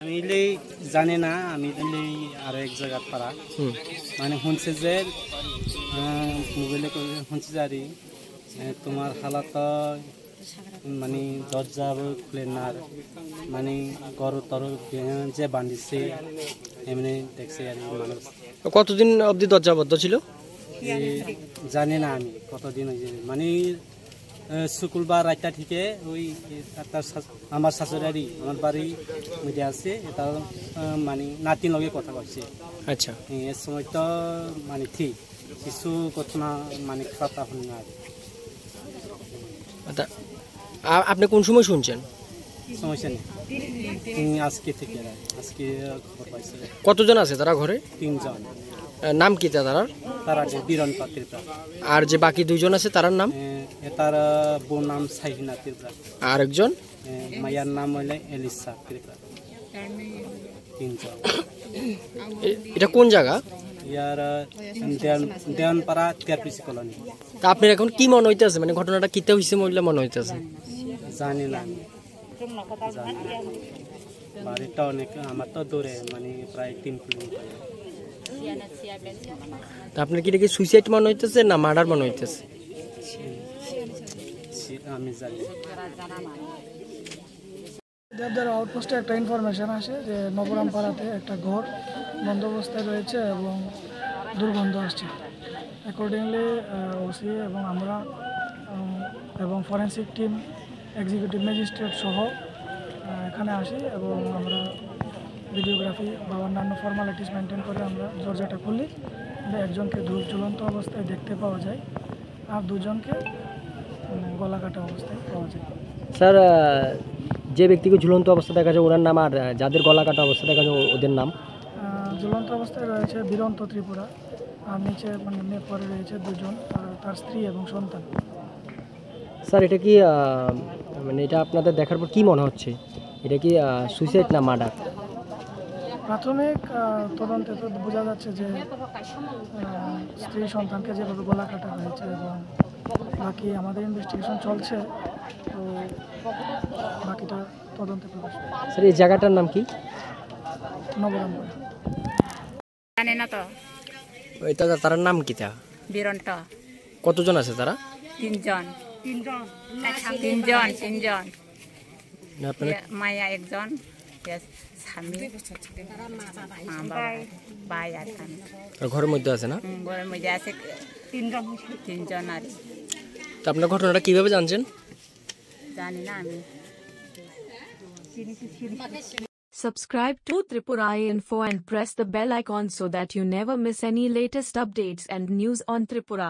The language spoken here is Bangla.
আমি জানি না, আমি আরো এক জায়গার পাড়া মানে শুনছে যে মোবাইলে শুনছে যে তোমার হালাত মানে দরজা খুলে না মানে গরু তর যে বান্ধিছে এমনি দেখছে আর মানুষ। কতদিন অবধি দরজা বদ্ধ ছিল জানি না আমি কতদিন হয়েছে, মানে শুক্রবার রাতটা থেকে ওই আমার শাশুড়ি আমার বাড়ি মধ্যে আছে, এটা মানে নাতির লগে কথা বলছে। আচ্ছা, এর সময় তো মানে ঠিক কিছু ঘটনা মানে খারাপ হল না। আচ্ছা, আপনি কোন সময় শুনছেন? সমস্যা নেই, আজকে থেকে আজকে খবর পাইছে। কতজন আছে তারা ঘরে? 3 জন। নাম কি তারা? তারা বীরন ত্রিপুরা। আর যে বাকি 2 জন আছে তার নাম? তার বউ নাম সাইহিনা ত্রিপুরা। আর একজন মায়ার নাম হইলে এলিসা ত্রিপুরা। 3 জন। এটা কোন জায়গা? ইয়ার দেওয়ানপাড়া টিআরপিসি কলোনি। তা আপনার এখন কি মনে হইতেছে, মানে ঘটনাটা কিতে হইছে মনে হইতেছে? জানি না, বাড়িটা অনেক আমার তো দূরে, মানে প্রায় 3 কিলোমিটার। তা আপনার কি দেখি সুইসাইড মনে হইতেছে না মার্ডার মনে হইতেছে? আমি জানি দেবদার আউটপোস্টে একটা ইনফরমেশন আসে যে নবরামপাড়াতে একটা ঘর বন্ধ অবস্থায় রয়েছে এবং দুর্গন্ধ আসছে। অ্যাকর্ডিংলি ওসি এবং আমরা এবং ফরেন্সিক টিম, এক্সিকিউটিভ ম্যাজিস্ট্রেট সহ এখানে আসি এবং আমরা ভিডিওগ্রাফি বা অন্যান্য ফর্মালিটিস মেনটেন করে আমরা দরজাটা খুলি। একজনকে ঝুলন্ত অবস্থায় দেখতে পাওয়া যায় আর 2 জনকে গলা কাটা অবস্থায় পাওয়া যায়। স্যার, যে ব্যক্তিকে ঝুলন্ত অবস্থা দেখা যায় ওনার নাম, আর যাদের গলা কাটা অবস্থা দেখা যায় ওদের নাম? ঝুলন্ত অবস্থায় রয়েছে বীরন্ত ত্রিপুরা, আর নিচে মানে পরে রয়েছে 2 জন, তার স্ত্রী এবং সন্তান। স্যার, এটা কি মানে এটা আপনাদের দেখার পর কি মনে হচ্ছে, এটা কি সুইসাইড না মার্ডার? প্রাথমিক তদন্তে তো বোঝা যাচ্ছে যে স্ত্রী সন্তানকে যেভাবে গলা কাটা হয়েছে এবং বাকি আমাদের ইনভেস্টিগেশন চলছে, তো বাকিটা তদন্তে প্রকাশ। স্যার, এই জায়গাটার নাম কি? নবরামপাড়া। জানে না তো। এটা তার নাম কি? তা বীরন্ত। কতজন আছে তারা? 3 জন। 3 জন। মায়া একজন, স্বামী, ভাই আর ঘরের মধ্যে আছে না? ঘরের মধ্যে আছে 3 জন। আর তা আপনার ঘটনাটা কিভাবে জানছেন? জানি না আমি। Subscribe to Tripura Info and press the bell icon so that you never miss any latest updates and news on Tripura.